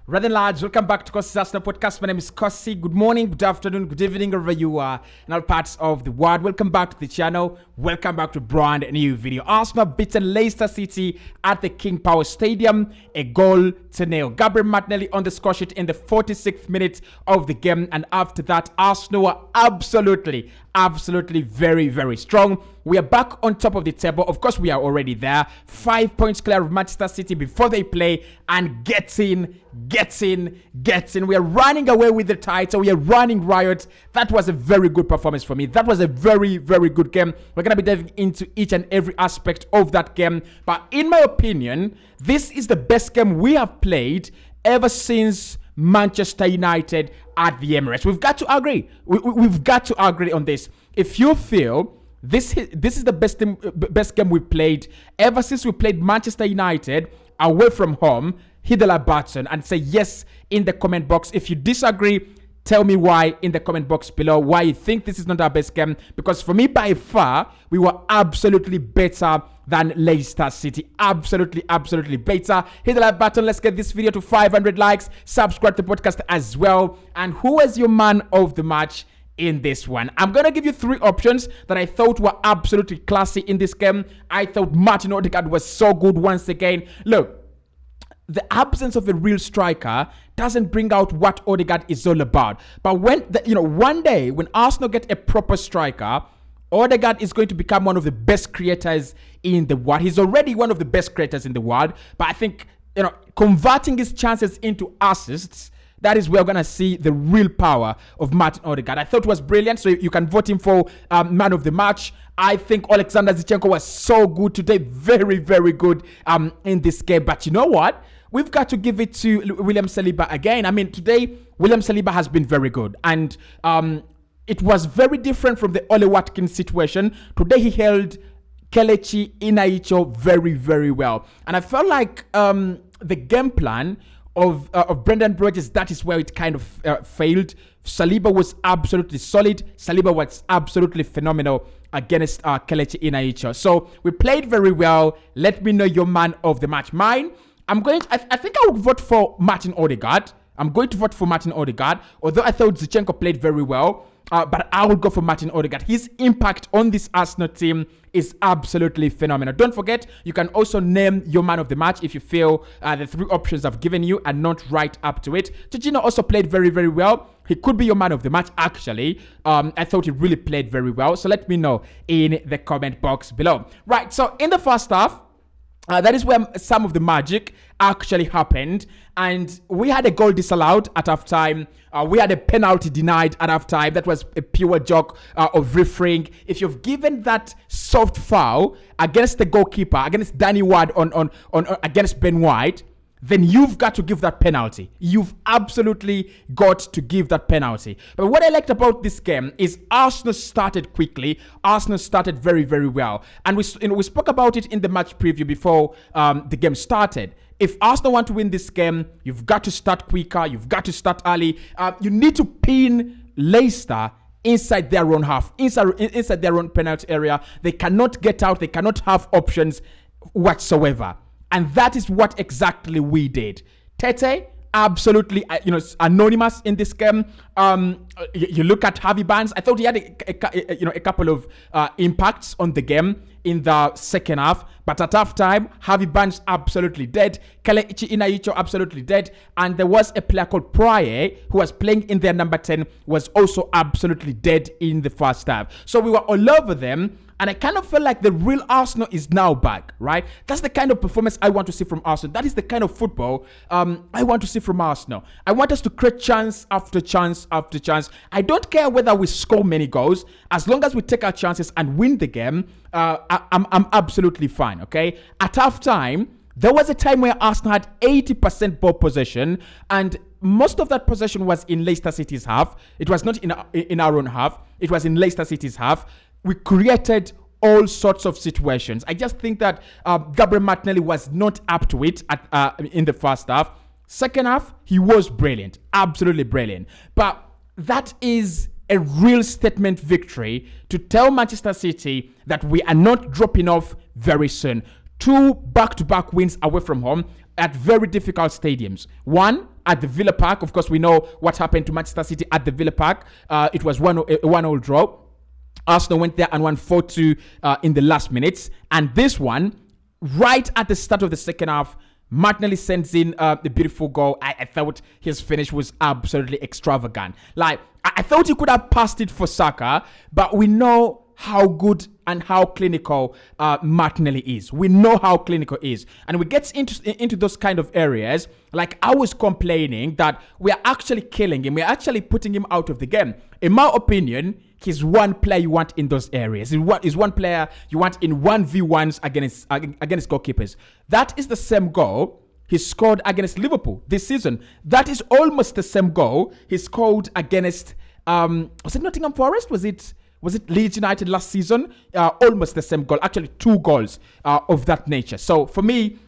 Rather large, welcome back to Cossy's Arsenal podcast. My name is Cossy. Good morning, good afternoon, good evening, wherever you are in all parts of the world. Welcome back to the channel. Welcome back to a brand new video. Arsenal beaten Leicester City at the King Power Stadium, a goal to nil. Gabriel Martinelli on the score sheet in the 46th minute of the game, and after that, Arsenal were absolutely very, very strong. We are back on top of the table. Of course, we are already there. 5 points clear of Manchester City before they play, and gets in. We are running away with the title. We are running riot. That was a very good performance for me. That was a very, very good game. We're going to be diving into each and every aspect of that game. But in my opinion, this is the best game we have played ever since Manchester United at the Emirates. We've got to agree. We've got to agree on this. If you feel this is the best game we played ever since we played Manchester United away from home, hit the like button and say yes in the comment box. If you disagree, tell me why in the comment box below, why you think this is not our best game. Because for me, by far, we were absolutely better than Leicester City. Absolutely better. Hit the like button. Let's get this video to 500 likes. Subscribe to the podcast as well. And who was your man of the match in this one? I'm going to give you three options that I thought were absolutely classy in this game. I thought Martin Odegaard was so good once again. Look, the absence of a real striker doesn't bring out what Odegaard is all about. But when one day when Arsenal get a proper striker, Odegaard is going to become one of the best creators in the world. He's already one of the best creators in the world. But I think converting his chances into assists, that is where we're going to see the real power of Martin Odegaard. I thought it was brilliant, so you can vote him for man of the match. I think Alexander Zinchenko was so good today. Very, very good in this game. But you know what? We've got to give it to William Saliba again. I mean, today, William Saliba has been very good. And it was very different from the Ole Watkins situation. Today, he held Kelechi Iheanacho very, very well. And I felt like the game plan of Brendan Rodgers, that is where it kind of failed. Saliba was absolutely solid. Saliba was absolutely phenomenal against Kelechi Iheanacho. So we played very well. Let me know your man of the match. Mine, I think I would vote for Martin Odegaard. I'm going to vote for Martin Odegaard, although I thought Zinchenko played very well. But I would go for Martin Odegaard. His impact on this Arsenal team is absolutely phenomenal. Don't forget, you can also name your man of the match if you feel the three options I've given you are not right up to it. Jorginho also played very, very well. He could be your man of the match, actually. I thought he really played very well. So let me know in the comment box below. Right, so in the first half, that is where some of the magic actually happened. And we had a goal disallowed at halftime. We had a penalty denied at halftime. That was a pure joke of refereeing. If you've given that soft foul against the goalkeeper, against Danny Ward against Ben White, then you've got to give that penalty. You've absolutely got to give that penalty. But what I liked about this game is Arsenal started quickly. Arsenal started very, very well. And we spoke about it in the match preview before the game started. If Arsenal want to win this game, you've got to start quicker. You've got to start early. You need to pin Leicester inside their own half, inside their own penalty area. They cannot get out. They cannot have options whatsoever. And that is what exactly we did. Tete, absolutely, anonymous in this game. You look at Harvey Barnes. I thought he had a couple of impacts on the game in the second half. But at halftime, Harvey Barnes absolutely dead. Kelechi Iheanacho absolutely dead. And there was a player called Pryor who was playing in their number 10, was also absolutely dead in the first half. So we were all over them. And I kind of feel like the real Arsenal is now back, right? That's the kind of performance I want to see from Arsenal. That is the kind of football I want to see from Arsenal. I want us to create chance after chance after chance. I don't care whether we score many goals. As long as we take our chances and win the game, I'm absolutely fine, okay? At halftime, there was a time where Arsenal had 80% ball possession, and most of that possession was in Leicester City's half. It was not in our own half. It was in Leicester City's half. We created all sorts of situations. I just think that Gabriel Martinelli was not up to it in the first half. Second half, he was brilliant. Absolutely brilliant. But that is a real statement victory to tell Manchester City that we are not dropping off very soon. 2 back-to-back wins away from home. at very difficult stadiums. One, at the Villa Park. Of course, we know what happened to Manchester City at the Villa Park. It was a 1-1 draw. Arsenal went there and won 4-2 in the last minutes. And this one, right at the start of the second half, Martinelli sends in the beautiful goal. I thought his finish was absolutely extravagant. Like, I thought he could have passed it for Saka, but we know how good and how clinical Martinelli is. We know how clinical he is. And we get into those kind of areas. Like, I was complaining that we are actually killing him. We're actually putting him out of the game. In my opinion, he's one player you want in those areas. He's one player you want in 1v1s against goalkeepers. That is the same goal he scored against Liverpool this season. That is almost the same goal he scored against, was it Nottingham Forest? Was it Leeds United last season? Almost the same goal. Actually, 2 goals of that nature. So for me,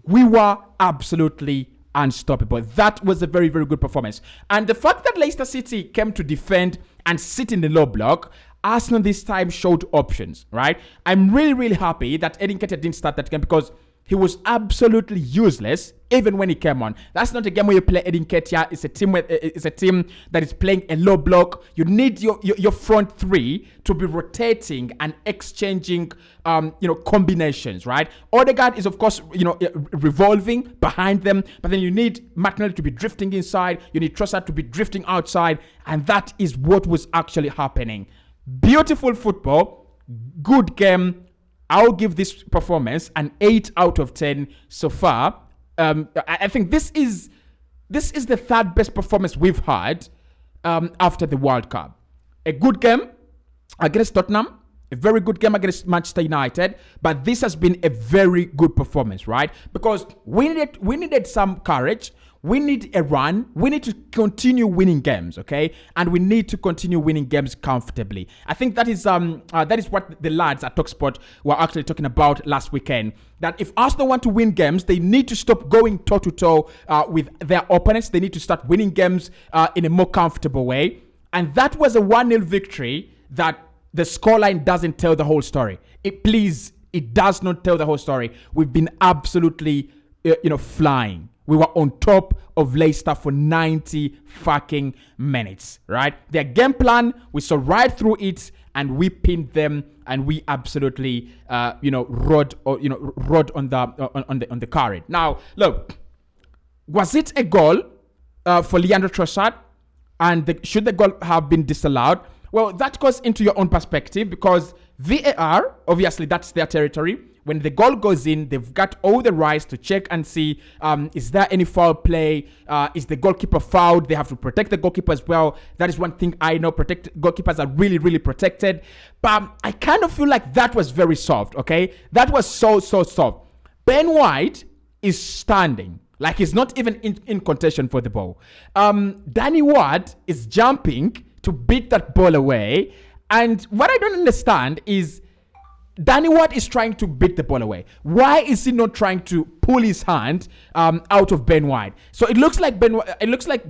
we were absolutely unstoppable. That was a very, very good performance. And the fact that Leicester City came to defend and sit in the low block, Arsenal this time showed options, right? I'm really, really happy that Eddie Nketiah didn't start that game because he was absolutely useless even when he came on. That's not a game where you play Eddie Nketiah. It's a team that is playing a low block. You need your front three to be rotating and exchanging combinations, right? Odegaard is, of course, revolving behind them, but then you need Martinelli to be drifting inside. You need Trossard to be drifting outside, and that is what was actually happening. Beautiful football, good game. I'll give this performance an 8 out of 10 so far. I think this is the third best performance we've had after the World Cup. A good game against Tottenham, a very good game against Manchester United, but this has been a very good performance, right? Because we needed some courage. We need a run. We need to continue winning games, okay? And we need to continue winning games comfortably. I think that is what the lads at TalkSport were actually talking about last weekend. That if Arsenal want to win games, they need to stop going toe-to-toe with their opponents. They need to start winning games in a more comfortable way. And that was a 1-0 victory that the scoreline doesn't tell the whole story. It does not tell the whole story. We've been absolutely, flying. We were on top of Leicester for 90 fucking minutes, right? Their game plan, we saw right through it, and we pinned them, and we absolutely, rode on the carrot. Now, look, was it a goal for Leandro Trossard? And should the goal have been disallowed? Well, that goes into your own perspective because VAR, obviously, that's their territory. When the goal goes in, they've got all the rights to check and see, is there any foul play? Is the goalkeeper fouled? They have to protect the goalkeeper as well. That is one thing I know. Goalkeepers are really, really protected. But I kind of feel like that was very soft, okay? That was so soft. Ben White is standing. Like he's not even in contention for the ball. Danny Ward is jumping to beat that ball away. And what I don't understand is Danny Ward is trying to beat the ball away. Why is he not trying to pull his hand out of Ben White? So it looks like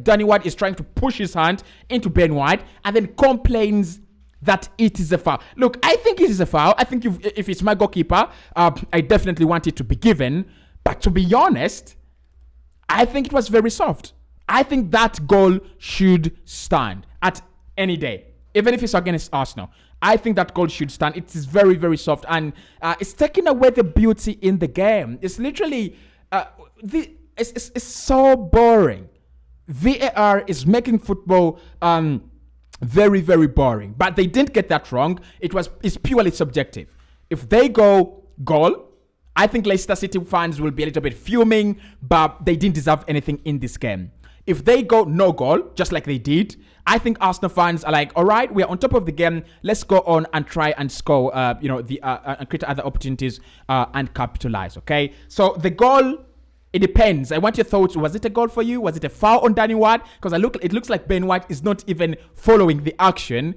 Danny Ward is trying to push his hand into Ben White and then complains that it is a foul. Look, I think it is a foul. I think if it's my goalkeeper, I definitely want it to be given. But to be honest, I think it was very soft. I think that goal should stand at any day, even if it's against Arsenal. I think that goal should stand. It is very, very soft, and it's taking away the beauty in the game. It's literally, it's so boring. VAR is making football very, very boring. But they didn't get that wrong. It's purely subjective. If they go goal, I think Leicester City fans will be a little bit fuming, but they didn't deserve anything in this game. If they go no goal, just like they did, I think Arsenal fans are like, all right, we are on top of the game. Let's go on and try and score, and create other opportunities and capitalize, okay? So the goal, it depends. I want your thoughts. Was it a goal for you? Was it a foul on Danny Ward? Because it looks like Ben White is not even following the action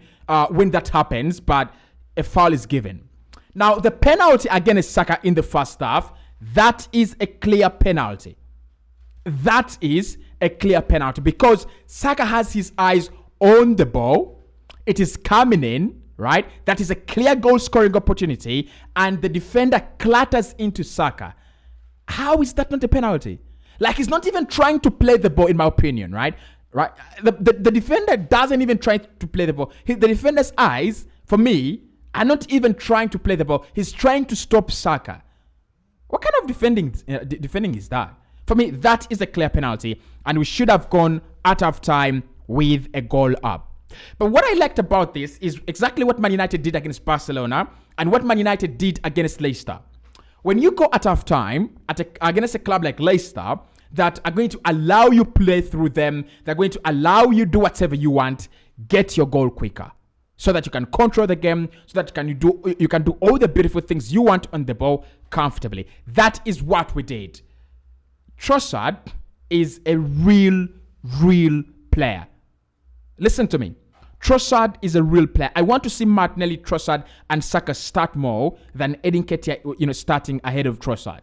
when that happens, but a foul is given. Now, the penalty against Saka in the first half, that is a clear penalty. That is a clear penalty because Saka has his eyes on the ball. It is coming in, right? That is a clear goal scoring opportunity, and the defender clatters into Saka. How is that not a penalty? Like he's not even trying to play the ball, in my opinion, right? Right? The defender doesn't even try to play the ball. The defender's eyes, for me, are not even trying to play the ball. He's trying to stop Saka. What kind of defending is that? For me, that is a clear penalty, and we should have gone at half time with a goal up. But what I liked about this is exactly what Man United did against Barcelona and what Man United did against Leicester. When you go at half time against a club like Leicester that are going to allow you play through them, they're going to allow you do whatever you want, get your goal quicker, so that you can control the game, so that you can do all the beautiful things you want on the ball comfortably. That is what we did. Trossard is a real player. Listen to me. Trossard is a real player. I want to see Martinelli, Trossard, and Saka start more than Edin Ketia, starting ahead of Trossard.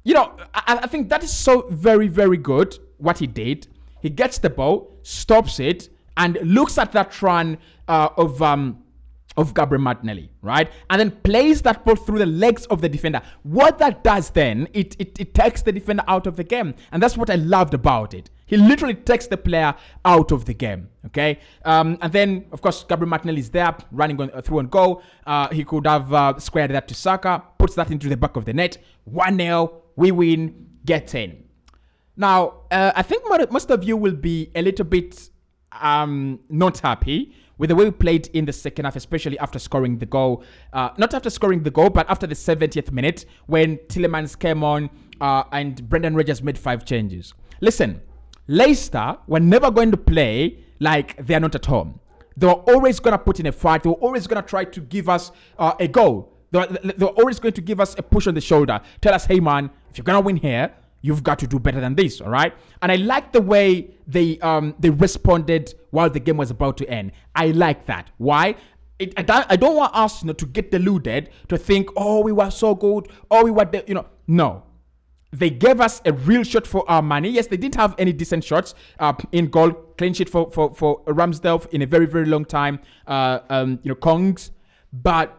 I think that is so very good what he did. He gets the ball, stops it, and looks at that run of Gabriel Martinelli, right? And then plays that ball through the legs of the defender. What that does then, it takes the defender out of the game. And that's what I loved about it. He literally takes the player out of the game, okay? And then, of course, Gabriel Martinelli is there, running through and goal. He could have squared that to Saka, puts that into the back of the net. 1-0, we win, get in. Now, I think most of you will be a little bit not happy with the way we played in the second half, especially after scoring the goal. Not after scoring the goal, but after the 70th minute when Tielemans came on and Brendan Rodgers made 5 changes. Listen, Leicester were never going to play like they are not at home. They were always going to put in a fight. They were always going to try to give us a goal. They were always going to give us a push on the shoulder. Tell us, hey man, if you're going to win here, you've got to do better than this, all right? And I like the way they responded while the game was about to end. I like that. Why? I don't want us to get deluded to think, oh, we were so good, oh, we were, no. They gave us a real shot for our money. Yes, they didn't have any decent shots in goal. Clean sheet for Ramsdale in a very long time. Kongs. But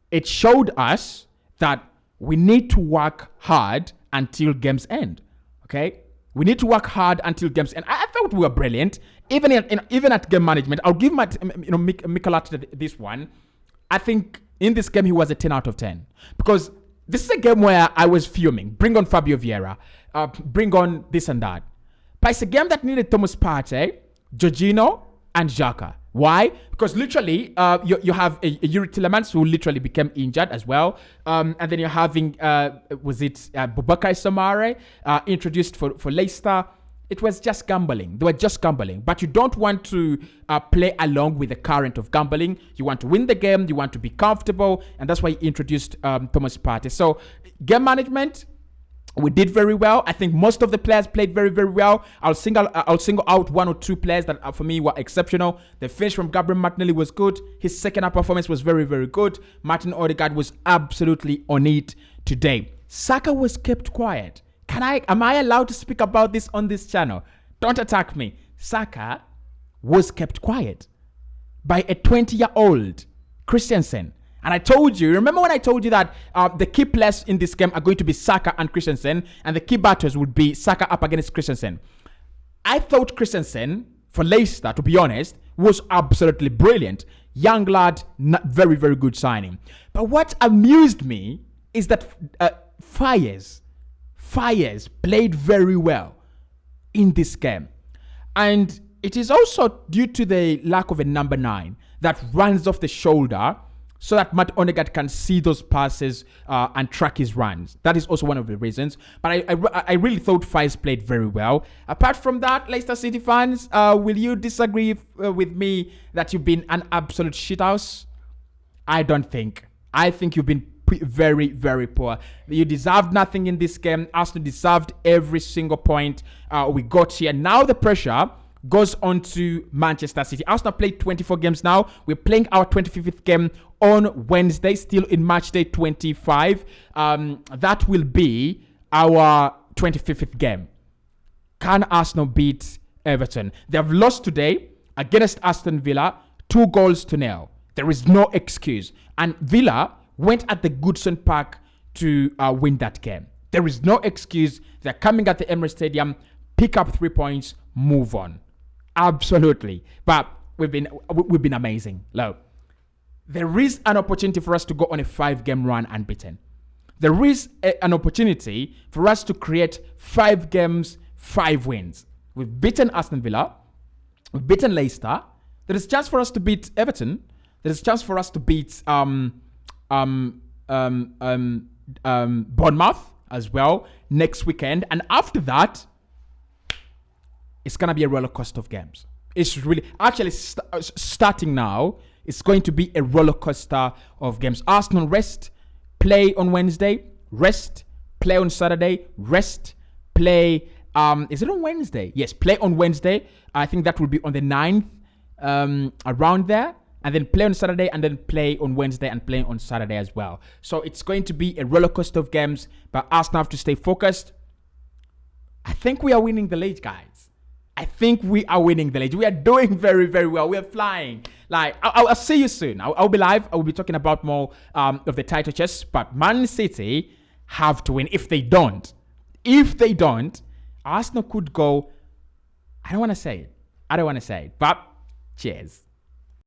it showed us that we need to work hard until games end. Okay? We need to work hard until games end. I thought we were brilliant. Even at game management, I'll give Mikel this one. I think in this game he was a 10 out of 10. Because this is a game where I was fuming. Bring on Fabio Vieira. Bring on this and that. But it's a game that needed Thomas Partey, Jorginho, and Xhaka. Why? Because literally, you have a Yuri Tielemans who literally became injured as well. And then you're having, Boubacar Samare introduced for Leicester. It was just gambling. They were just gambling. But you don't want to play along with the current of gambling. You want to win the game. You want to be comfortable. And that's why you introduced Thomas Partey. So game management, we did very well. I think most of the players played very well. I'll single out 1 or 2 players that for me were exceptional. The finish from Gabriel Martinelli was good. His second half performance was very good. Martin Odegaard was absolutely on it today. Saka was kept quiet. Am I allowed to speak about this on this channel? Don't attack me. Saka was kept quiet by a 20-year-old Christensen. And I told you, remember when I told you that the key players in this game are going to be Saka and Christensen, and the key batters would be Saka up against Christensen. I thought Christensen, for Leicester, to be honest, was absolutely brilliant. Young lad, very good signing. But what amused me is that Fires played very well in this game. And it is also due to the lack of a number 9 that runs off the shoulder so that Matt Odegaard can see those passes and track his runs. That is also one of the reasons. But I really thought Fires played very well. Apart from that, Leicester City fans, will you disagree with me that you've been an absolute shithouse? I don't think. I think you've been very poor. You deserved nothing in this game. Arsenal deserved every single point we got here. Now the pressure goes on to Manchester City. Arsenal played 24 games now. We're playing our 25th game on Wednesday, still in match day 25. That will be our 25th game. Can Arsenal beat Everton? They have lost today against Aston Villa, 2-0. There is no excuse. And Villa went at the Goodson Park to win that game. There is no excuse. They're coming at the Emirates Stadium, pick up 3 points, move on. Absolutely. But we've been amazing. Look, there is an opportunity for us to go on a 5-game run unbeaten. There is an opportunity for us to create 5 games, 5 wins. We've beaten Aston Villa. We've beaten Leicester. There is a chance for us to beat Everton. There is a chance for us to beat Bournemouth as well next weekend. And after that, it's going to be a roller coaster of games. It's really, actually, starting now, it's going to be a roller coaster of games. Arsenal rest, play on Wednesday, rest, play on Saturday, rest, play. Is it on Wednesday? Yes, play on Wednesday. I think that will be on the 9th, around there. And then play on Saturday, and then play on Wednesday, and play on Saturday as well. So it's going to be a roller coaster of games, but Arsenal have to stay focused. I think we are winning the league, guys. I think we are winning the league. We are doing very, very well. We are flying. Like, I'll see you soon. I'll be live. I will be talking about more of the title chase. But Man City have to win. If they don't, Arsenal could go. I don't want to say it. But cheers.